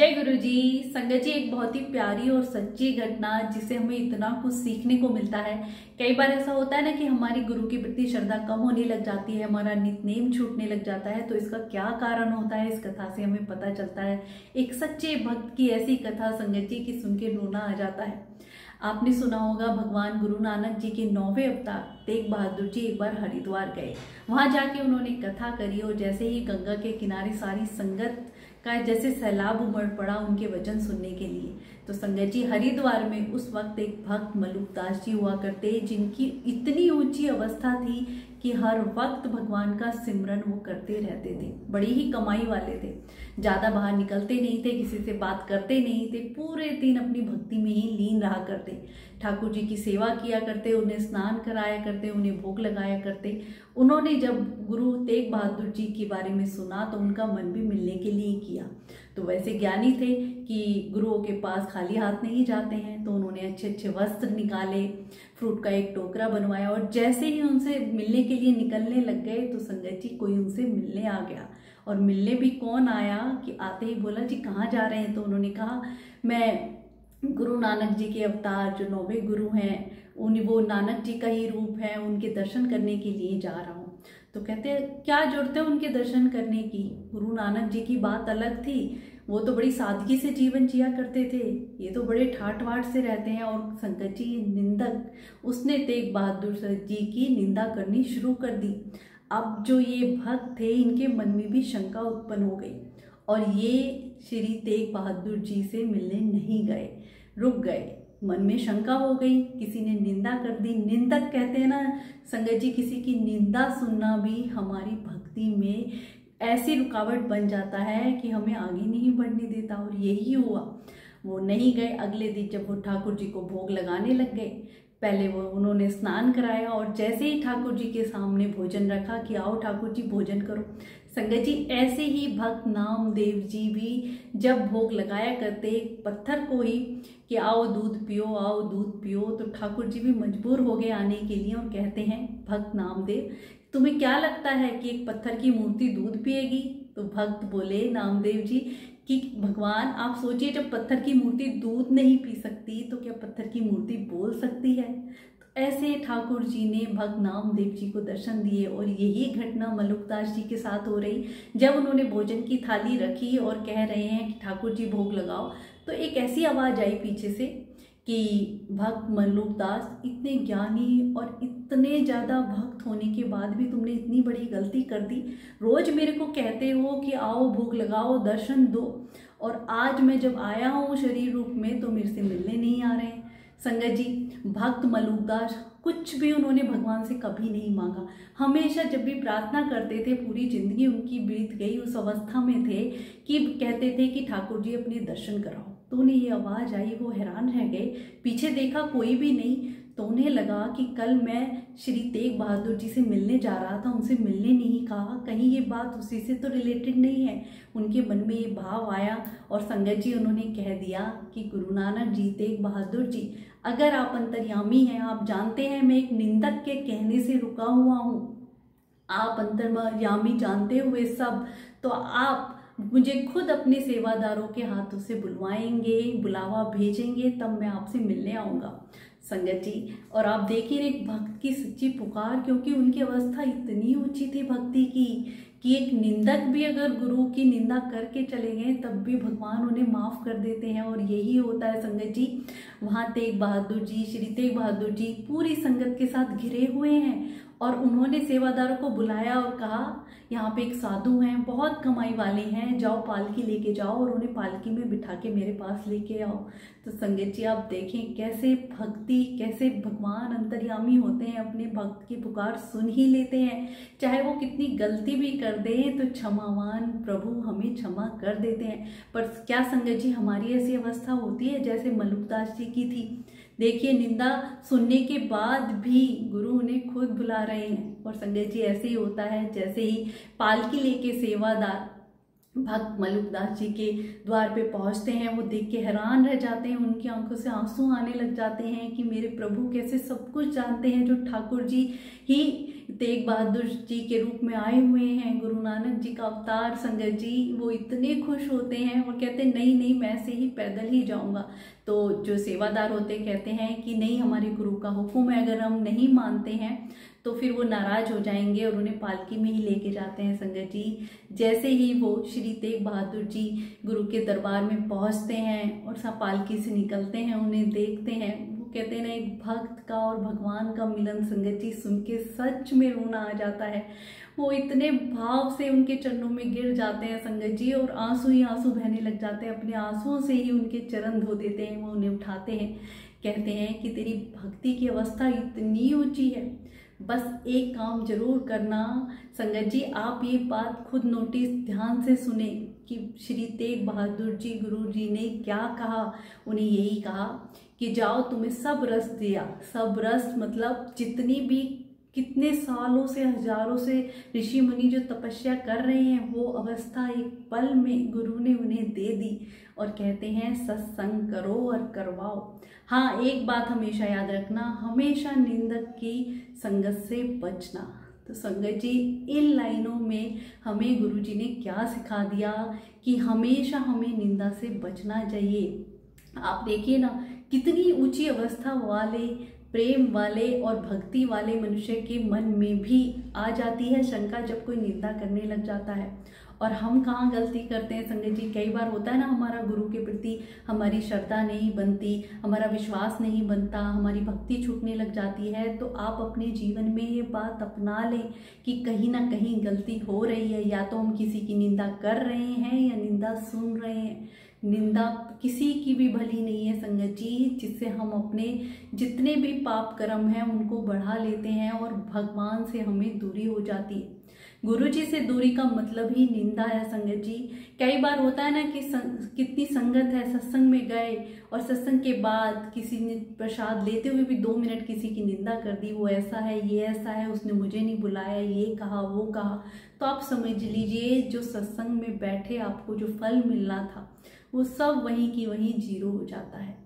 जय गुरु जी। संगत जी, एक बहुत ही प्यारी और सच्ची घटना जिसे हमें इतना कुछ सीखने को मिलता है। कई बार ऐसा होता है ना कि हमारी गुरु के प्रति श्रद्धा कम होने लग जाती है, हमारा नित्यनेम छूटने लग जाता है। तो इसका क्या कारण होता है, इस कथा से हमें पता चलता है। एक सच्चे भक्त की ऐसी कथा संगत जी की सुन के रोना आ जाता है। आपने सुना होगा, भगवान गुरु नानक जी के 9वें अवतार तेग बहादुर जी एक बार हरिद्वार गए। वहां जाके उन्होंने कथा करी और जैसे ही गंगा के किनारे सारी संगत का जैसे सैलाब उमड़ पड़ा उनके वचन सुनने के लिए। तो संगत जी, हरिद्वार में उस वक्त एक भक्त मलुकदास जी हुआ करते, जिनकी इतनी ऊंची अवस्था थी कि हर वक्त भगवान का सिमरन वो करते रहते थे। बड़ी ही कमाई वाले थे, ज्यादा बाहर निकलते नहीं थे, किसी से बात करते नहीं थे, पूरे दिन अपनी भक्ति में ही लीन रहा करते। ठाकुर जी की सेवा किया करते, उन्हें स्नान कराया करते, उन्हें भोग लगाया करते। उन्होंने जब गुरु तेग बहादुर जी के बारे में सुना तो उनका मन भी मिलने के लिए किया। तो वैसे ज्ञानी थे कि गुरुओं के पास खाली हाथ नहीं जाते हैं, तो उन्होंने अच्छे अच्छे वस्त्र निकाले, फ्रूट का एक टोकरा बनवाया और जैसे ही उनसे मिलने के लिए निकलने लग गए तो संगत जी कोई उनसे मिलने आ गया। और मिलने भी कौन आया कि आते ही बोला, जी कहाँ जा रहे हैं? तो उन्होंने कहा, मैं गुरु नानक जी के अवतार जो 9वें गुरु हैं, वो नानक जी का ही रूप है, उनके दर्शन करने के लिए जा रहा हूँ। तो कहते हैं, क्या जरूरत है उनके दर्शन करने की? गुरु नानक जी की बात अलग थी, वो तो बड़ी सादगी से जीवन जिया करते थे, ये तो बड़े ठाट वाट से रहते हैं। और संगत जी, निंदक उसने तेग बहादुर जी की निंदा करनी शुरू कर दी। अब जो ये भक्त थे, इनके मन में भी शंका उत्पन्न हो गई और ये श्री तेग बहादुर जी से मिलने नहीं गए, रुक गए। मन में शंका हो गई, किसी ने निंदा कर दी। निंदक कहते हैं ना संगत जी, किसी की निंदा सुनना भी हमारी भक्ति में ऐसी रुकावट बन जाता है कि हमें आगे नहीं बढ़ने देता। और यही हुआ, वो नहीं गए। अगले दिन जब वो ठाकुर जी को भोग लगाने लग गए, पहले वो उन्होंने स्नान कराया और जैसे ही ठाकुर जी के सामने भोजन रखा कि आओ ठाकुर जी भोजन करो। संगत जी, ऐसे ही भक्त नामदेव जी भी जब भोग लगाया करते पत्थर को ही कि आओ दूध पियो, आओ दूध पियो, तो ठाकुर जी भी मजबूर हो गए आने के लिए और कहते हैं, भक्त नामदेव, तुम्हें क्या लगता है कि एक पत्थर की मूर्ति दूध पिएगी? तो भक्त बोले, नामदेव जी, कि भगवान आप सोचिए, जब पत्थर की मूर्ति दूध नहीं पी सकती तो क्या पत्थर की मूर्ति बोल सकती है? तो ऐसे ठाकुर जी ने भक्त नामदेव जी को दर्शन दिए। और यही घटना मलुकदास जी के साथ हो रही। जब उन्होंने भोजन की थाली रखी और कह रहे हैं कि ठाकुर जी भोग लगाओ, तो एक ऐसी आवाज आई पीछे से कि भक्त मलुकदास, इतने ज्ञानी और इतने ज़्यादा भक्त होने के बाद भी तुमने इतनी बड़ी गलती कर दी। रोज मेरे को कहते हो कि आओ भोग लगाओ, दर्शन दो, और आज मैं जब आया हूँ शरीर रूप में तो मेरे से मिलने नहीं आ रहे हैं। संगत जी, भक्त मलुकदास कुछ भी उन्होंने भगवान से कभी नहीं मांगा। हमेशा जब भी प्रार्थना करते थे, पूरी जिंदगी उनकी बीत गई उस अवस्था में थे कि कहते थे कि ठाकुर जी अपने दर्शन कराओ। तो उन्हें ये आवाज़ आई, वो हैरान रह गए, पीछे देखा कोई भी नहीं। तो उन्हें लगा कि कल मैं श्री तेग बहादुर जी से मिलने जा रहा था, उनसे मिलने नहीं कहा, कहीं ये बात उसी से तो रिलेटेड नहीं है। उनके मन में ये भाव आया और संगत जी उन्होंने कह दिया कि गुरु नानक जी, तेग बहादुर जी, अगर आप अंतर्यामी हैं, आप जानते हैं मैं एक निंदक के कहने से रुका हुआ हूँ, आप अंतर्यामी जानते हुए सब, तो आप मुझे खुद अपने सेवादारों के हाथों से बुलवाएंगे, बुलावा भेजेंगे, तब मैं आपसे मिलने आऊँगा। संगत जी, और आप देखिए एक भक्त की सच्ची पुकार, क्योंकि उनकी अवस्था इतनी ऊंची थी भक्ति की कि एक निंदक भी अगर गुरु की निंदा करके चले गए तब भी भगवान उन्हें माफ कर देते हैं। और यही होता है संगत जी, वहाँ तेग बहादुर जी, श्री तेग बहादुर जी पूरी संगत के साथ घिरे हुए हैं और उन्होंने सेवादारों को बुलाया और कहा, यहाँ पे एक साधु हैं, बहुत कमाई वाले हैं, जाओ पालकी लेके जाओ और उन्हें पालकी में बिठा के मेरे पास लेके आओ। तो संगत जी, आप देखें कैसे भक्ति, कैसे भगवान अंतर्यामी होते हैं, अपने भक्त की पुकार सुन ही लेते हैं। चाहे वो कितनी गलती भी कर दें तो क्षमावान प्रभु हमें क्षमा कर देते हैं। पर क्या संगत जी, हमारी ऐसी अवस्था होती है जैसे मलुकदास जी की थी? देखिए, निंदा सुनने के बाद भी गुरु उन्हें खुद बुला रहे हैं। और संगत जी, ऐसे ही होता है, जैसे ही पालकी लेके सेवादार भक्त मलुकदास जी के द्वार पे पहुंचते हैं, वो देख के हैरान रह जाते हैं, उनकी आंखों से आंसू आने लग जाते हैं कि मेरे प्रभु कैसे सब कुछ जानते हैं, जो ठाकुर जी ही तेग बहादुर जी के रूप में आए हुए हैं, गुरु नानक जी का अवतार संगत जी, वो इतने खुश होते हैं और कहते हैं नहीं नहीं मैं ऐसे ही पैदल ही जाऊंगा। तो जो सेवादार होते कहते हैं कि नहीं, हमारे गुरु का हुक्म है, अगर हम नहीं मानते हैं तो फिर वो नाराज हो जाएंगे और उन्हें पालकी में ही लेके जाते हैं संगत जी। जैसे ही वो श्री तेग बहादुर जी गुरु के दरबार में पहुंचते हैं और सब पालकी से निकलते हैं, उन्हें देखते हैं, वो कहते हैं ना, एक भक्त का और भगवान का मिलन संगत जी सुन के सच में रोना आ जाता है। वो इतने भाव से उनके चरणों में गिर जाते हैं संगत जी, और आंसू ही आंसू बहने लग जाते हैं, अपने आंसुओं से ही उनके चरण धो देते हैं, वो उन्हें उठाते हैं, कहते हैं कि तेरी भक्ति की अवस्था इतनी ऊंची है, बस एक काम जरूर करना संगत जी, आप ये बात खुद नोटिस ध्यान से सुने कि श्री तेग बहादुर जी गुरु जी ने क्या कहा। उन्हें यही कहा कि जाओ, तुम्हें सब रस दिया, सब रस मतलब जितनी भी कितने सालों से हजारों से ऋषि मुनि जो तपस्या कर रहे हैं वो अवस्था एक पल में गुरु ने उन्हें दे दी, और कहते हैं सत्संग करो और करवाओ। हाँ, एक बात हमेशा याद रखना, हमेशा निंदक की संगत से बचना। तो संगत जी, इन लाइनों में हमें गुरु जी ने क्या सिखा दिया कि हमेशा हमें निंदा से बचना चाहिए। आप देखिए ना, कितनी ऊंची अवस्था वाले, प्रेम वाले और भक्ति वाले मनुष्य के मन में भी आ जाती है शंका जब कोई निंदा करने लग जाता है। और हम कहाँ गलती करते हैं संगत जी, कई बार होता है ना, हमारा गुरु के प्रति हमारी श्रद्धा नहीं बनती, हमारा विश्वास नहीं बनता, हमारी भक्ति छूटने लग जाती है। तो आप अपने जीवन में ये बात अपना लें कि कहीं ना कहीं गलती हो रही है, या तो हम किसी की निंदा कर रहे हैं या निंदा सुन रहे हैं। निंदा किसी की भी भली नहीं है संगत जी, जिससे हम अपने जितने भी पाप कर्म हैं उनको बढ़ा लेते हैं और भगवान से हमें दूरी हो जाती है। गुरु जी से दूरी का मतलब ही निंदा है संगत जी। कई बार होता है ना कि कितनी संगत है, सत्संग में गए और सत्संग के बाद किसी ने प्रसाद लेते हुए भी 2 मिनट किसी की निंदा कर दी, वो ऐसा है, ये ऐसा है, उसने मुझे नहीं बुलाया, ये कहा वो कहा, तो आप समझ लीजिए जो सत्संग में बैठे आपको जो फल मिलना था वो सब वहीं की वहीं जीरो हो जाता है।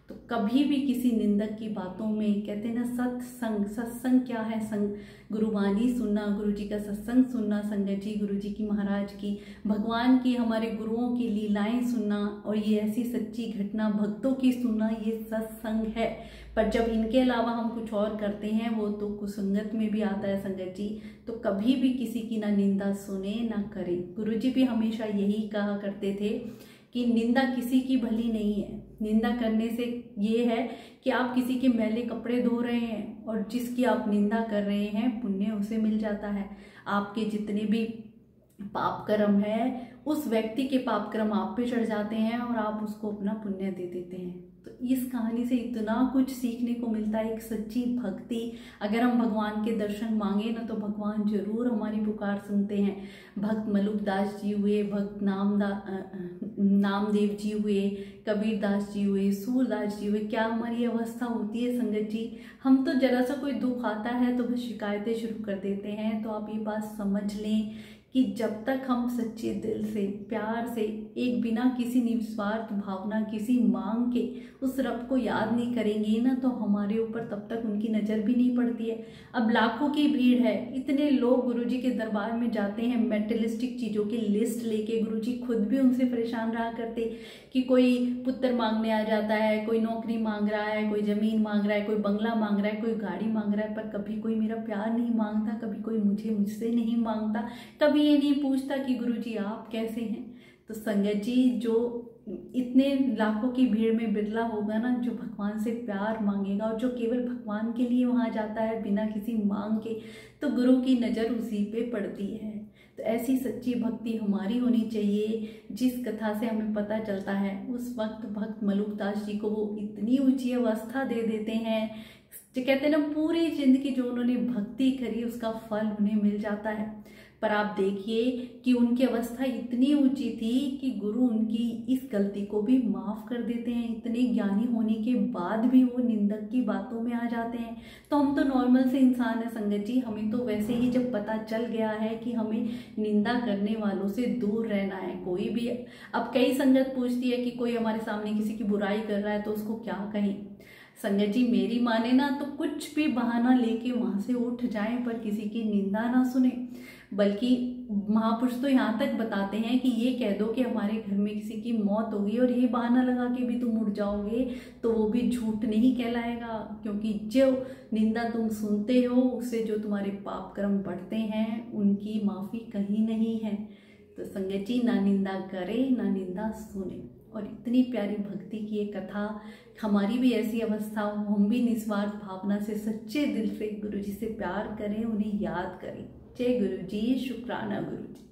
तो कभी भी किसी निंदक की बातों में, कहते हैं ना सत्संग, सत्संग क्या है, संग गुरुवाणी सुनना, गुरु जी का सत्संग सुनना संगत जी, गुरु जी की, महाराज की, भगवान की, हमारे गुरुओं की लीलाएं सुनना, और ये ऐसी सच्ची घटना भक्तों की सुनना, ये सत्संग है। पर जब इनके अलावा हम कुछ और करते हैं वो तो कुसंगत में भी आता है संगत जी। तो कभी भी किसी की ना निंदा सुने ना करें। गुरु जी भी हमेशा यही कहा करते थे कि निंदा किसी की भली नहीं है। निंदा करने से ये है कि आप किसी के मैले कपड़े धो रहे हैं, और जिसकी आप निंदा कर रहे हैं पुण्य उसे मिल जाता है। आपके जितने भी पाप कर्म है उस व्यक्ति के पाप कर्म आप पे चढ़ जाते हैं और आप उसको अपना पुण्य दे देते हैं। तो इस कहानी से इतना कुछ सीखने को मिलता है, एक सच्ची भक्ति। अगर हम भगवान के दर्शन मांगे ना तो भगवान जरूर हमारी पुकार सुनते हैं। भक्त मलुकदास जी हुए, भक्त नामदेव जी हुए, कबीरदास जी हुए, सूरदास जी हुए, क्या हमारी अवस्था होती है संगत जी। हम तो जरा सा कोई दुख आता है तो बस शिकायतें शुरू कर देते हैं। तो आप ये बात समझ लें कि जब तक हम सच्चे दिल से, प्यार से, एक बिना किसी निस्वार्थ भावना, किसी मांग के उस रब को याद नहीं करेंगे ना तो हमारे ऊपर तब तक उनकी नज़र भी नहीं पड़ती है। अब लाखों की भीड़ है, इतने लोग गुरुजी के दरबार में जाते हैं मेटेरियलिस्टिक चीज़ों की लिस्ट लेके। गुरुजी खुद भी उनसे परेशान रहा करते कि कोई पुत्र मांगने आ जाता है, कोई नौकरी मांग रहा है, कोई ज़मीन मांग रहा है, कोई बंगला मांग रहा है, कोई गाड़ी मांग रहा है, पर कभी कोई मेरा प्यार नहीं मांगता, कभी कोई मुझसे नहीं मांगता, कभी ये नहीं पूछता कि गुरुजी आप कैसे हैं। तो संगत जी, जो इतने लाखों की भीड़ में बिरला होगा ना जो भगवान से प्यार मांगेगा और जो केवल भगवान के लिए वहाँ जाता है बिना किसी मांग के, तो गुरु की नज़र उसी पे पड़ती है। तो ऐसी सच्ची भक्ति हमारी होनी चाहिए। जिस कथा से हमें पता चलता है उस वक्त भक्त मलुकदास जी को वो इतनी ऊंची अवस्था दे देते हैं, जो कहते हैं ना पूरी जिंदगी जो उन्होंने भक्ति करी उसका फल उन्हें मिल जाता है। पर आप देखिए कि उनकी अवस्था इतनी ऊंची थी कि गुरु उनकी इस गलती को भी माफ कर देते हैं। इतने ज्ञानी होने के बाद भी वो निंदक की बातों में आ जाते हैं। तो हम तो नॉर्मल से इंसान है संगत जी, हमें तो वैसे ही जब पता चल गया है कि हमें निंदा करने वालों से दूर रहना है। कोई भी, अब कई संगत पूछती है कि कोई हमारे सामने किसी की बुराई कर रहा है तो उसको क्या कहें। संगत जी मेरी माने ना तो कुछ भी बहाना लेके वहां से उठ जाएं, पर किसी की निंदा ना सुने। बल्कि महापुरुष तो यहाँ तक बताते हैं कि ये कह दो कि हमारे घर में किसी की मौत हो गई और ये बहाना लगा के भी तुम उठ जाओगे तो वो भी झूठ नहीं कहलाएगा, क्योंकि जो निंदा तुम सुनते हो उससे जो तुम्हारे पाप कर्म बढ़ते हैं उनकी माफी कहीं नहीं है। तो संगत जी ना निंदा करे ना निंदा सुने। और इतनी प्यारी भक्ति की ये कथा, हमारी भी ऐसी अवस्था हो, हम भी निस्वार्थ भावना से सच्चे दिल से गुरु जी से प्यार करें, उन्हें याद करें। जय गुरु जी, शुक्राना गुरु जी।